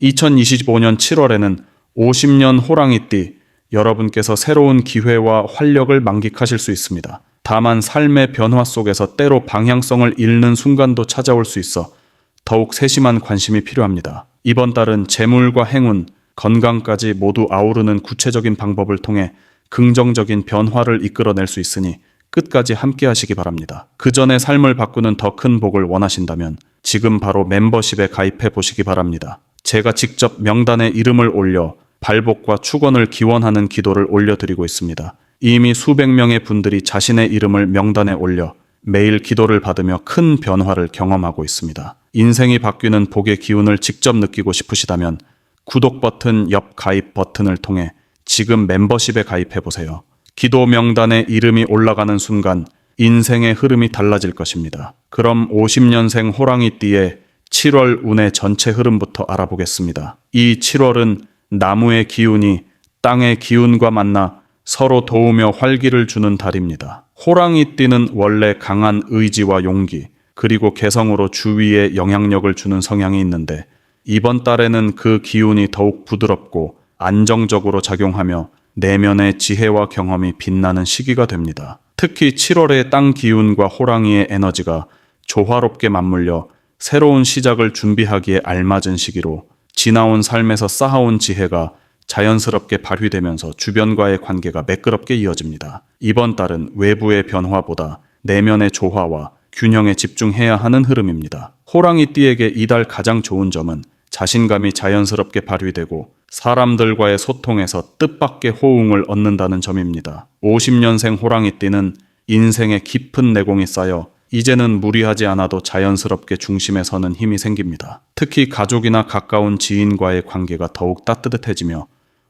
2025년 7월에는 50년 호랑이띠 여러분께서 새로운 기회와 활력을 만끽하실 수 있습니다. 다만 삶의 변화 속에서 때로 방향성을 잃는 순간도 찾아올 수 있어 더욱 세심한 관심이 필요합니다. 이번 달은 재물과 행운, 건강까지 모두 아우르는 구체적인 방법을 통해 긍정적인 변화를 이끌어낼 수 있으니 끝까지 함께 하시기 바랍니다. 그 전에 삶을 바꾸는 더 큰 복을 원하신다면 지금 바로 멤버십에 가입해 보시기 바랍니다. 제가 직접 명단에 이름을 올려 발복과 축원을 기원하는 기도를 올려드리고 있습니다. 이미 수백 명의 분들이 자신의 이름을 명단에 올려 매일 기도를 받으며 큰 변화를 경험하고 있습니다. 인생이 바뀌는 복의 기운을 직접 느끼고 싶으시다면 구독 버튼 옆 가입 버튼을 통해 지금 멤버십에 가입해보세요. 기도 명단에 이름이 올라가는 순간 인생의 흐름이 달라질 것입니다. 그럼 50년생 호랑이띠의 7월 운의 전체 흐름부터 알아보겠습니다. 이 7월은 나무의 기운이 땅의 기운과 만나 서로 도우며 활기를 주는 달입니다. 호랑이띠는 원래 강한 의지와 용기, 그리고 개성으로 주위에 영향력을 주는 성향이 있는데 이번 달에는 그 기운이 더욱 부드럽고 안정적으로 작용하며 내면의 지혜와 경험이 빛나는 시기가 됩니다. 특히 7월의 땅 기운과 호랑이의 에너지가 조화롭게 맞물려 새로운 시작을 준비하기에 알맞은 시기로 지나온 삶에서 쌓아온 지혜가 자연스럽게 발휘되면서 주변과의 관계가 매끄럽게 이어집니다. 이번 달은 외부의 변화보다 내면의 조화와 균형에 집중해야 하는 흐름입니다. 호랑이띠에게 이달 가장 좋은 점은 자신감이 자연스럽게 발휘되고 사람들과의 소통에서 뜻밖의 호응을 얻는다는 점입니다. 50년생 호랑이띠는 인생의 깊은 내공이 쌓여 이제는 무리하지 않아도 자연스럽게 중심에 서는 힘이 생깁니다. 특히 가족이나 가까운 지인과의 관계가 더욱 따뜻해지며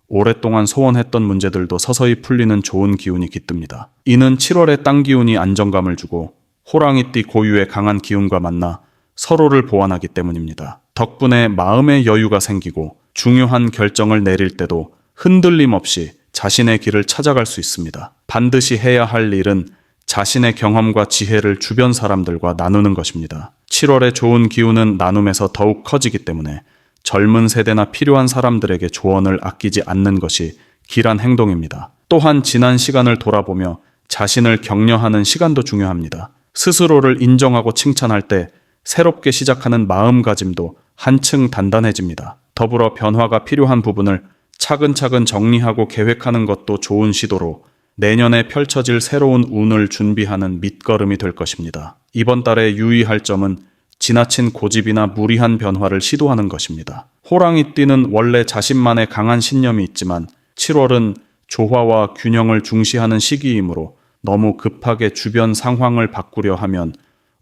오랫동안 소원했던 문제들도 서서히 풀리는 좋은 기운이 깃듭니다. 이는 7월의 땅 기운이 안정감을 주고 호랑이띠 고유의 강한 기운과 만나 서로를 보완하기 때문입니다. 덕분에 마음의 여유가 생기고 중요한 결정을 내릴 때도 흔들림 없이 자신의 길을 찾아갈 수 있습니다. 반드시 해야 할 일은 자신의 경험과 지혜를 주변 사람들과 나누는 것입니다. 7월의 좋은 기운은 나눔에서 더욱 커지기 때문에 젊은 세대나 필요한 사람들에게 조언을 아끼지 않는 것이 길한 행동입니다. 또한 지난 시간을 돌아보며 자신을 격려하는 시간도 중요합니다. 스스로를 인정하고 칭찬할 때 새롭게 시작하는 마음가짐도 한층 단단해집니다. 더불어 변화가 필요한 부분을 차근차근 정리하고 계획하는 것도 좋은 시도로 내년에 펼쳐질 새로운 운을 준비하는 밑거름이 될 것입니다. 이번 달에 유의할 점은 지나친 고집이나 무리한 변화를 시도하는 것입니다. 호랑이띠는 원래 자신만의 강한 신념이 있지만 7월은 조화와 균형을 중시하는 시기이므로 너무 급하게 주변 상황을 바꾸려 하면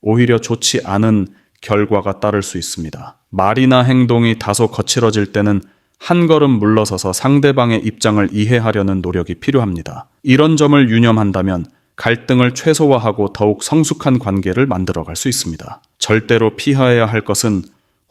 오히려 좋지 않은 결과가 따를 수 있습니다. 말이나 행동이 다소 거칠어질 때는 한 걸음 물러서서 상대방의 입장을 이해하려는 노력이 필요합니다. 이런 점을 유념한다면 갈등을 최소화하고 더욱 성숙한 관계를 만들어갈 수 있습니다. 절대로 피해야 할 것은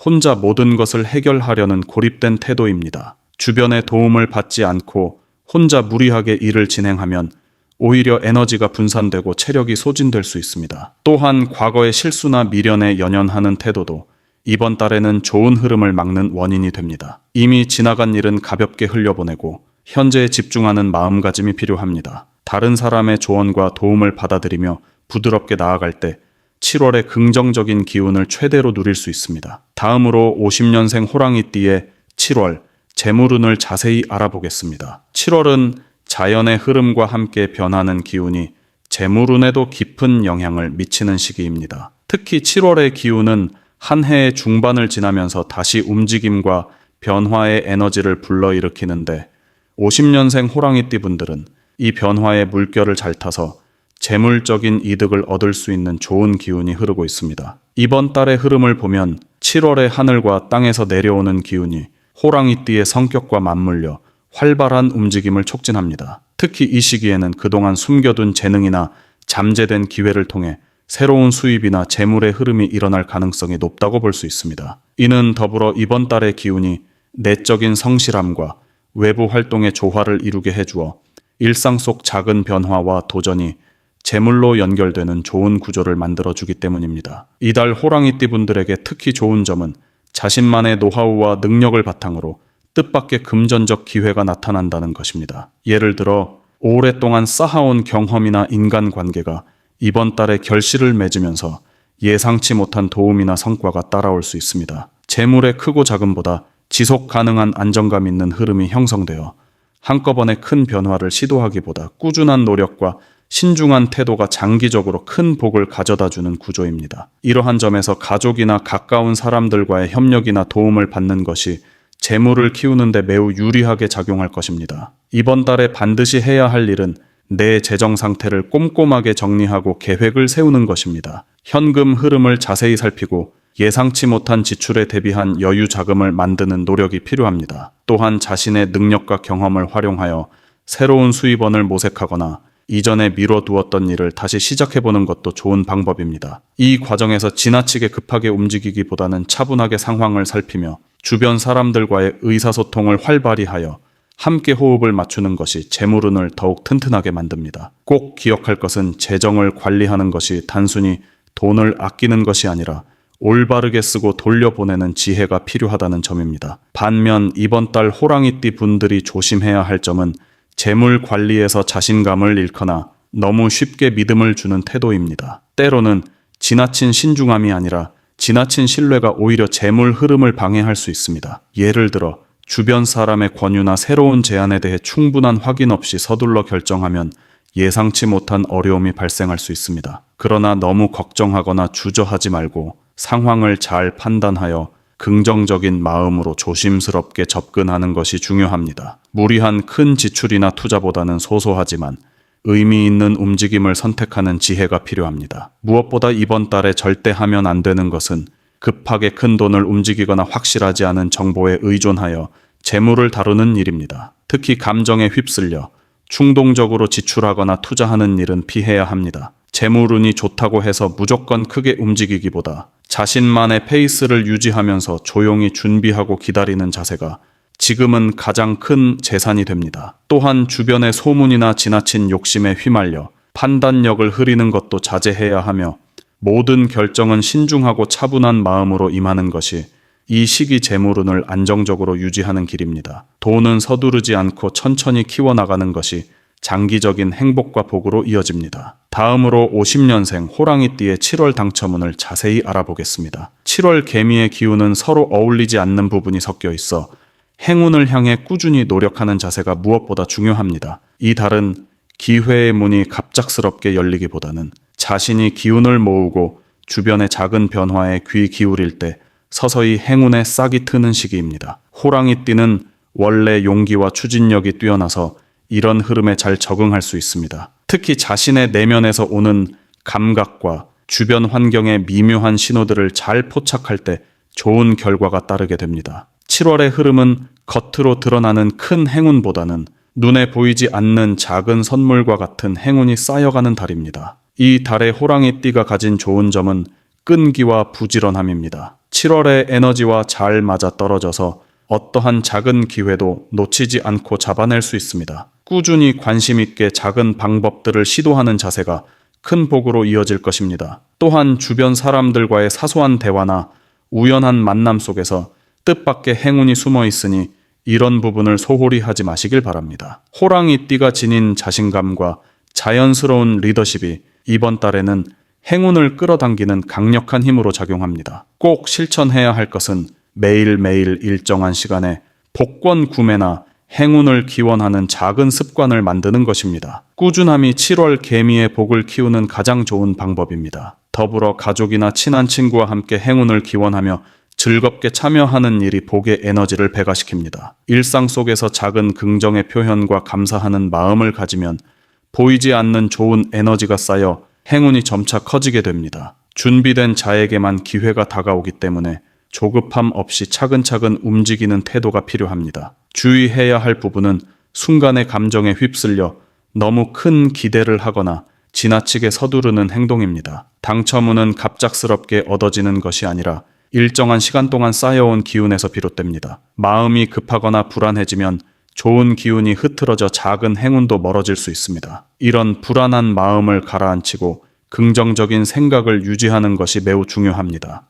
혼자 모든 것을 해결하려는 고립된 태도입니다. 주변의 도움을 받지 않고 혼자 무리하게 일을 진행하면 오히려 에너지가 분산되고 체력이 소진될 수 있습니다. 또한 과거의 실수나 미련에 연연하는 태도도 이번 달에는 좋은 흐름을 막는 원인이 됩니다. 이미 지나간 일은 가볍게 흘려보내고 현재에 집중하는 마음가짐이 필요합니다. 다른 사람의 조언과 도움을 받아들이며 부드럽게 나아갈 때 7월의 긍정적인 기운을 최대로 누릴 수 있습니다. 다음으로 50년생 호랑이띠의 7월 재물운을 자세히 알아보겠습니다. 7월은 자연의 흐름과 함께 변하는 기운이 재물운에도 깊은 영향을 미치는 시기입니다. 특히 7월의 기운은 한 해의 중반을 지나면서 다시 움직임과 변화의 에너지를 불러일으키는데 50년생 호랑이띠 분들은 이 변화의 물결을 잘 타서 재물적인 이득을 얻을 수 있는 좋은 기운이 흐르고 있습니다. 이번 달의 흐름을 보면 7월의 하늘과 땅에서 내려오는 기운이 호랑이띠의 성격과 맞물려 활발한 움직임을 촉진합니다. 특히 이 시기에는 그동안 숨겨둔 재능이나 잠재된 기회를 통해 새로운 수입이나 재물의 흐름이 일어날 가능성이 높다고 볼 수 있습니다. 이는 더불어 이번 달의 기운이 내적인 성실함과 외부 활동의 조화를 이루게 해주어 일상 속 작은 변화와 도전이 재물로 연결되는 좋은 구조를 만들어주기 때문입니다. 이달 호랑이띠 분들에게 특히 좋은 점은 자신만의 노하우와 능력을 바탕으로 뜻밖의 금전적 기회가 나타난다는 것입니다. 예를 들어 오랫동안 쌓아온 경험이나 인간관계가 이번 달에 결실을 맺으면서 예상치 못한 도움이나 성과가 따라올 수 있습니다. 재물의 크고 작음보다 지속 가능한 안정감 있는 흐름이 형성되어 한꺼번에 큰 변화를 시도하기보다 꾸준한 노력과 신중한 태도가 장기적으로 큰 복을 가져다주는 구조입니다. 이러한 점에서 가족이나 가까운 사람들과의 협력이나 도움을 받는 것이 재물을 키우는 데 매우 유리하게 작용할 것입니다. 이번 달에 반드시 해야 할 일은 내 재정 상태를 꼼꼼하게 정리하고 계획을 세우는 것입니다. 현금 흐름을 자세히 살피고 예상치 못한 지출에 대비한 여유 자금을 만드는 노력이 필요합니다. 또한 자신의 능력과 경험을 활용하여 새로운 수입원을 모색하거나 이전에 미뤄두었던 일을 다시 시작해보는 것도 좋은 방법입니다. 이 과정에서 지나치게 급하게 움직이기보다는 차분하게 상황을 살피며 주변 사람들과의 의사소통을 활발히 하여 함께 호흡을 맞추는 것이 재물운을 더욱 튼튼하게 만듭니다. 꼭 기억할 것은 재정을 관리하는 것이 단순히 돈을 아끼는 것이 아니라 올바르게 쓰고 돌려보내는 지혜가 필요하다는 점입니다. 반면 이번 달 호랑이띠 분들이 조심해야 할 점은 재물 관리에서 자신감을 잃거나 너무 쉽게 믿음을 주는 태도입니다. 때로는 지나친 신중함이 아니라 지나친 신뢰가 오히려 재물 흐름을 방해할 수 있습니다. 예를 들어 주변 사람의 권유나 새로운 제안에 대해 충분한 확인 없이 서둘러 결정하면 예상치 못한 어려움이 발생할 수 있습니다. 그러나 너무 걱정하거나 주저하지 말고 상황을 잘 판단하여 긍정적인 마음으로 조심스럽게 접근하는 것이 중요합니다. 무리한 큰 지출이나 투자보다는 소소하지만 의미 있는 움직임을 선택하는 지혜가 필요합니다. 무엇보다 이번 달에 절대 하면 안 되는 것은 급하게 큰 돈을 움직이거나 확실하지 않은 정보에 의존하여 재물을 다루는 일입니다. 특히 감정에 휩쓸려 충동적으로 지출하거나 투자하는 일은 피해야 합니다. 재물운이 좋다고 해서 무조건 크게 움직이기보다 자신만의 페이스를 유지하면서 조용히 준비하고 기다리는 자세가 지금은 가장 큰 재산이 됩니다. 또한 주변의 소문이나 지나친 욕심에 휘말려 판단력을 흐리는 것도 자제해야 하며 모든 결정은 신중하고 차분한 마음으로 임하는 것이 이 시기 재물운을 안정적으로 유지하는 길입니다. 돈은 서두르지 않고 천천히 키워나가는 것이 장기적인 행복과 복으로 이어집니다. 다음으로 50년생 호랑이띠의 7월 당첨운을 자세히 알아보겠습니다. 7월 개미의 기운은 서로 어울리지 않는 부분이 섞여 있어 행운을 향해 꾸준히 노력하는 자세가 무엇보다 중요합니다. 이 달은 기회의 문이 갑작스럽게 열리기보다는 자신이 기운을 모으고 주변의 작은 변화에 귀 기울일 때 서서히 행운의 싹이 트는 시기입니다. 호랑이띠는 원래 용기와 추진력이 뛰어나서 이런 흐름에 잘 적응할 수 있습니다. 특히 자신의 내면에서 오는 감각과 주변 환경의 미묘한 신호들을 잘 포착할 때 좋은 결과가 따르게 됩니다. 7월의 흐름은 겉으로 드러나는 큰 행운보다는 눈에 보이지 않는 작은 선물과 같은 행운이 쌓여가는 달입니다. 이 달의 호랑이띠가 가진 좋은 점은 끈기와 부지런함입니다. 7월의 에너지와 잘 맞아떨어져서 어떠한 작은 기회도 놓치지 않고 잡아낼 수 있습니다. 꾸준히 관심 있게 작은 방법들을 시도하는 자세가 큰 복으로 이어질 것입니다. 또한 주변 사람들과의 사소한 대화나 우연한 만남 속에서 뜻밖의 행운이 숨어 있으니 이런 부분을 소홀히 하지 마시길 바랍니다. 호랑이띠가 지닌 자신감과 자연스러운 리더십이 이번 달에는 행운을 끌어당기는 강력한 힘으로 작용합니다. 꼭 실천해야 할 것은 매일매일 일정한 시간에 복권 구매나 행운을 기원하는 작은 습관을 만드는 것입니다. 꾸준함이 7월 개미의 복을 키우는 가장 좋은 방법입니다. 더불어 가족이나 친한 친구와 함께 행운을 기원하며 즐겁게 참여하는 일이 복의 에너지를 배가시킵니다. 일상 속에서 작은 긍정의 표현과 감사하는 마음을 가지면 보이지 않는 좋은 에너지가 쌓여 행운이 점차 커지게 됩니다. 준비된 자에게만 기회가 다가오기 때문에 조급함 없이 차근차근 움직이는 태도가 필요합니다. 주의해야 할 부분은 순간의 감정에 휩쓸려 너무 큰 기대를 하거나 지나치게 서두르는 행동입니다. 당첨운은 갑작스럽게 얻어지는 것이 아니라 일정한 시간 동안 쌓여온 기운에서 비롯됩니다. 마음이 급하거나 불안해지면 좋은 기운이 흐트러져 작은 행운도 멀어질 수 있습니다. 이런 불안한 마음을 가라앉히고 긍정적인 생각을 유지하는 것이 매우 중요합니다.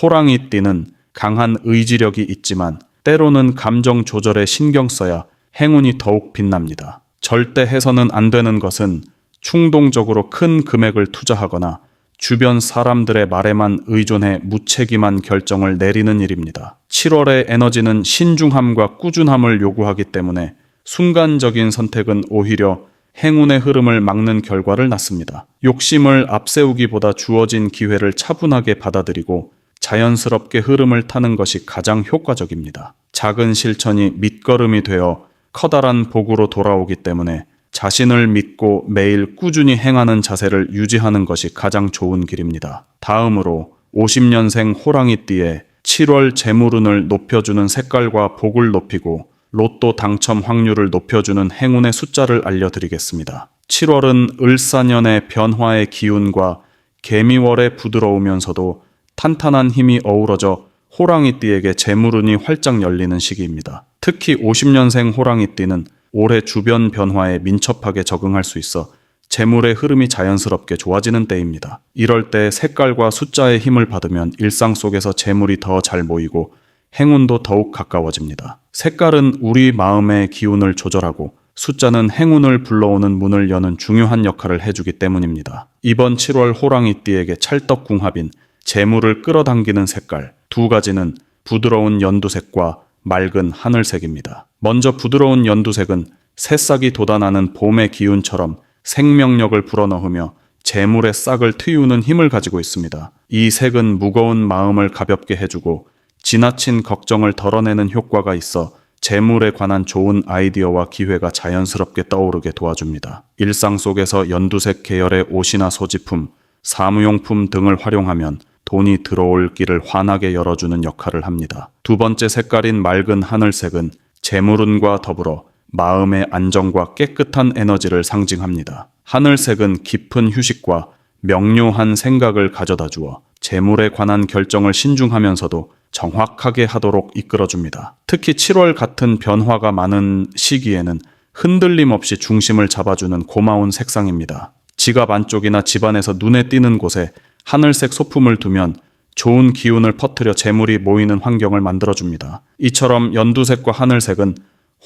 호랑이띠는 강한 의지력이 있지만 때로는 감정 조절에 신경 써야 행운이 더욱 빛납니다. 절대 해서는 안 되는 것은 충동적으로 큰 금액을 투자하거나 주변 사람들의 말에만 의존해 무책임한 결정을 내리는 일입니다. 7월의 에너지는 신중함과 꾸준함을 요구하기 때문에 순간적인 선택은 오히려 행운의 흐름을 막는 결과를 낳습니다. 욕심을 앞세우기보다 주어진 기회를 차분하게 받아들이고 자연스럽게 흐름을 타는 것이 가장 효과적입니다. 작은 실천이 밑거름이 되어 커다란 복으로 돌아오기 때문에 자신을 믿고 매일 꾸준히 행하는 자세를 유지하는 것이 가장 좋은 길입니다. 다음으로 50년생 호랑이띠의 7월 재물운을 높여주는 색깔과 복을 높이고 로또 당첨 확률을 높여주는 행운의 숫자를 알려드리겠습니다. 7월은 을사년의 변화의 기운과 개미월의 부드러우면서도 탄탄한 힘이 어우러져 호랑이띠에게 재물운이 활짝 열리는 시기입니다. 특히 50년생 호랑이띠는 올해 주변 변화에 민첩하게 적응할 수 있어 재물의 흐름이 자연스럽게 좋아지는 때입니다. 이럴 때 색깔과 숫자의 힘을 받으면 일상 속에서 재물이 더 잘 모이고 행운도 더욱 가까워집니다. 색깔은 우리 마음의 기운을 조절하고 숫자는 행운을 불러오는 문을 여는 중요한 역할을 해주기 때문입니다. 이번 7월 호랑이띠에게 찰떡궁합인 재물을 끌어당기는 색깔 두 가지는 부드러운 연두색과 맑은 하늘색입니다. 먼저 부드러운 연두색은 새싹이 돋아나는 봄의 기운처럼 생명력을 불어넣으며 재물의 싹을 트이우는 힘을 가지고 있습니다. 이 색은 무거운 마음을 가볍게 해주고 지나친 걱정을 덜어내는 효과가 있어 재물에 관한 좋은 아이디어와 기회가 자연스럽게 떠오르게 도와줍니다. 일상 속에서 연두색 계열의 옷이나 소지품, 사무용품 등을 활용하면 돈이 들어올 길을 환하게 열어주는 역할을 합니다. 두 번째 색깔인 맑은 하늘색은 재물운과 더불어 마음의 안정과 깨끗한 에너지를 상징합니다. 하늘색은 깊은 휴식과 명료한 생각을 가져다 주어 재물에 관한 결정을 신중하면서도 정확하게 하도록 이끌어줍니다. 특히 7월 같은 변화가 많은 시기에는 흔들림 없이 중심을 잡아주는 고마운 색상입니다. 지갑 안쪽이나 집안에서 눈에 띄는 곳에 하늘색 소품을 두면 좋은 기운을 퍼뜨려 재물이 모이는 환경을 만들어줍니다. 이처럼 연두색과 하늘색은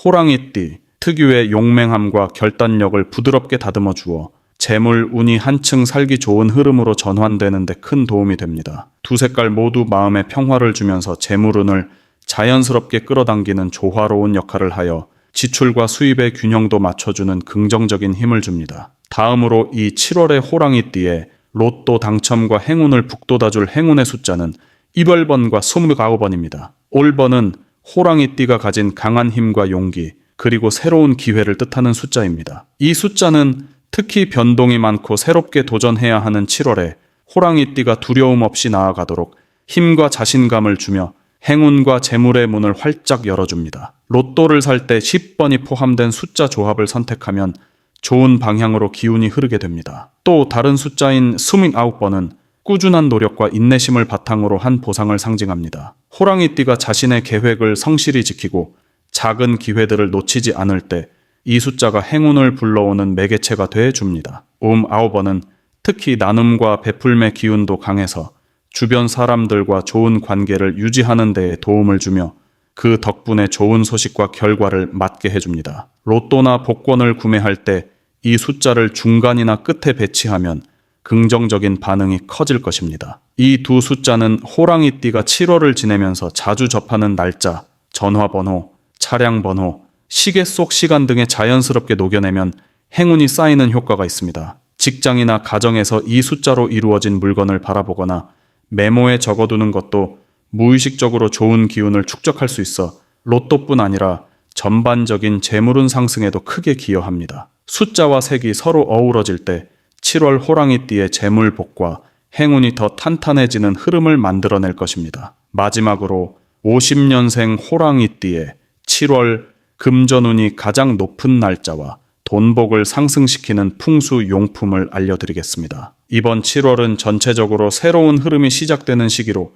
호랑이띠 특유의 용맹함과 결단력을 부드럽게 다듬어 주어 재물 운이 한층 살기 좋은 흐름으로 전환되는 데 큰 도움이 됩니다. 두 색깔 모두 마음의 평화를 주면서 재물운을 자연스럽게 끌어당기는 조화로운 역할을 하여 지출과 수입의 균형도 맞춰주는 긍정적인 힘을 줍니다. 다음으로 이 7월의 호랑이띠에 로또 당첨과 행운을 북돋아줄 행운의 숫자는 1월번과 29번입니다. 올번은 호랑이띠가 가진 강한 힘과 용기, 그리고 새로운 기회를 뜻하는 숫자입니다. 이 숫자는 특히 변동이 많고 새롭게 도전해야 하는 7월에 호랑이띠가 두려움 없이 나아가도록 힘과 자신감을 주며 행운과 재물의 문을 활짝 열어줍니다. 로또를 살 때 10번이 포함된 숫자 조합을 선택하면 좋은 방향으로 기운이 흐르게 됩니다. 또 다른 숫자인 29번은 꾸준한 노력과 인내심을 바탕으로 한 보상을 상징합니다. 호랑이띠가 자신의 계획을 성실히 지키고 작은 기회들을 놓치지 않을 때 이 숫자가 행운을 불러오는 매개체가 돼 줍니다. 9번은 특히 나눔과 베풀매 기운도 강해서 주변 사람들과 좋은 관계를 유지하는 데에 도움을 주며 그 덕분에 좋은 소식과 결과를 맞게 해줍니다. 로또나 복권을 구매할 때 이 숫자를 중간이나 끝에 배치하면 긍정적인 반응이 커질 것입니다. 이 두 숫자는 호랑이띠가 7월을 지내면서 자주 접하는 날짜, 전화번호, 차량번호, 시계 속 시간 등에 자연스럽게 녹여내면 행운이 쌓이는 효과가 있습니다. 직장이나 가정에서 이 숫자로 이루어진 물건을 바라보거나 메모에 적어두는 것도 무의식적으로 좋은 기운을 축적할 수 있어 로또뿐 아니라 전반적인 재물운 상승에도 크게 기여합니다. 숫자와 색이 서로 어우러질 때 7월 호랑이띠의 재물복과 행운이 더 탄탄해지는 흐름을 만들어낼 것입니다. 마지막으로 50년생 호랑이띠의 7월 금전운이 가장 높은 날짜와 돈복을 상승시키는 풍수 용품을 알려드리겠습니다. 이번 7월은 전체적으로 새로운 흐름이 시작되는 시기로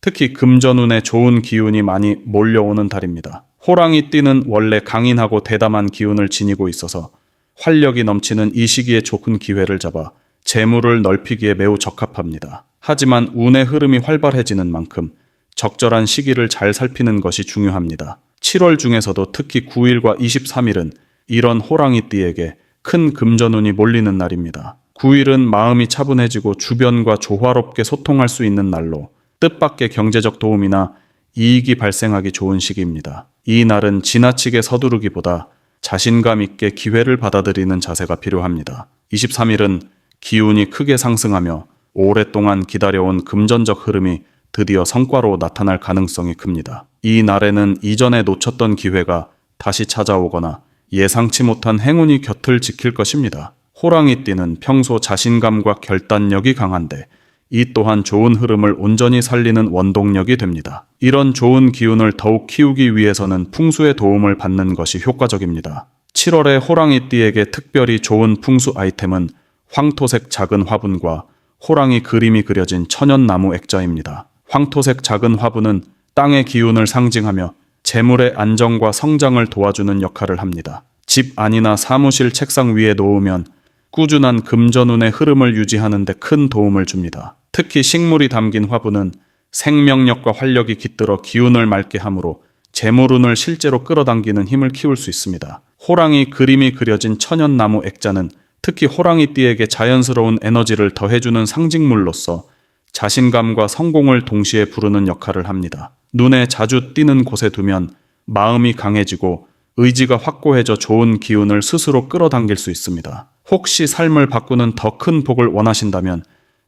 특히 금전운에 좋은 기운이 많이 몰려오는 달입니다. 호랑이띠는 원래 강인하고 대담한 기운을 지니고 있어서 활력이 넘치는 이 시기에 좋은 기회를 잡아 재물을 넓히기에 매우 적합합니다. 하지만 운의 흐름이 활발해지는 만큼 적절한 시기를 잘 살피는 것이 중요합니다. 7월 중에서도 특히 9일과 23일은 이런 호랑이띠에게 큰 금전운이 몰리는 날입니다. 9일은 마음이 차분해지고 주변과 조화롭게 소통할 수 있는 날로 뜻밖의 경제적 도움이나 이익이 발생하기 좋은 시기입니다. 이 날은 지나치게 서두르기보다 자신감 있게 기회를 받아들이는 자세가 필요합니다. 23일은 기운이 크게 상승하며 오랫동안 기다려온 금전적 흐름이 드디어 성과로 나타날 가능성이 큽니다. 이 날에는 이전에 놓쳤던 기회가 다시 찾아오거나 예상치 못한 행운이 곁을 지킬 것입니다. 호랑이띠는 평소 자신감과 결단력이 강한데 이 또한 좋은 흐름을 온전히 살리는 원동력이 됩니다. 이런 좋은 기운을 더욱 키우기 위해서는 풍수의 도움을 받는 것이 효과적입니다. 7월에 호랑이띠에게 특별히 좋은 풍수 아이템은 황토색 작은 화분과 호랑이 그림이 그려진 천연나무 액자입니다. 황토색 작은 화분은 땅의 기운을 상징하며 재물의 안정과 성장을 도와주는 역할을 합니다. 집 안이나 사무실 책상 위에 놓으면 꾸준한 금전운의 흐름을 유지하는 데 큰 도움을 줍니다. 특히 식물이 담긴 화분은 생명력과 활력이 깃들어 기운을 맑게 하므로 재물운을 실제로 끌어당기는 힘을 키울 수 있습니다. 호랑이 그림이 그려진 천연나무 액자는 특히 호랑이띠에게 자연스러운 에너지를 더해주는 상징물로서 자신감과 성공을 동시에 부르는 역할을 합니다. 눈에 자주 띄는 곳에 두면 마음이 강해지고 의지가 확고해져 좋은 기운을 스스로 끌어당길 수 있습니다. 혹시 삶을 바꾸는 더 큰 복을 원하신다면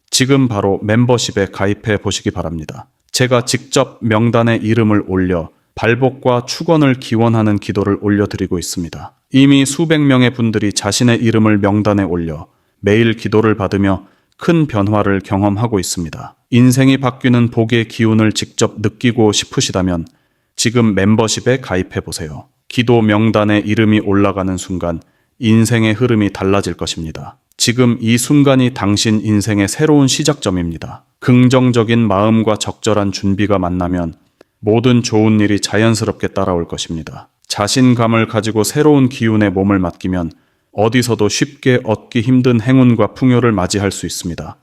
지금 바로 멤버십에 가입해 보시기 바랍니다. 제가 직접 명단에 이름을 올려 발복과 축원을 기원하는 기도를 올려드리고 있습니다. 이미 수백 명의 분들이 자신의 이름을 명단에 올려 매일 기도를 받으며 큰 변화를 경험하고 있습니다. 인생이 바뀌는 복의 기운을 직접 느끼고 싶으시다면 지금 멤버십에 가입해 보세요. 기도 명단에 이름이 올라가는 순간 인생의 흐름이 달라질 것입니다. 지금 이 순간이 당신 인생의 새로운 시작점입니다. 긍정적인 마음과 적절한 준비가 만나면 모든 좋은 일이 자연스럽게 따라올 것입니다. 자신감을 가지고 새로운 기운에 몸을 맡기면 어디서도 쉽게 얻기 힘든 행운과 풍요를 맞이할 수 있습니다.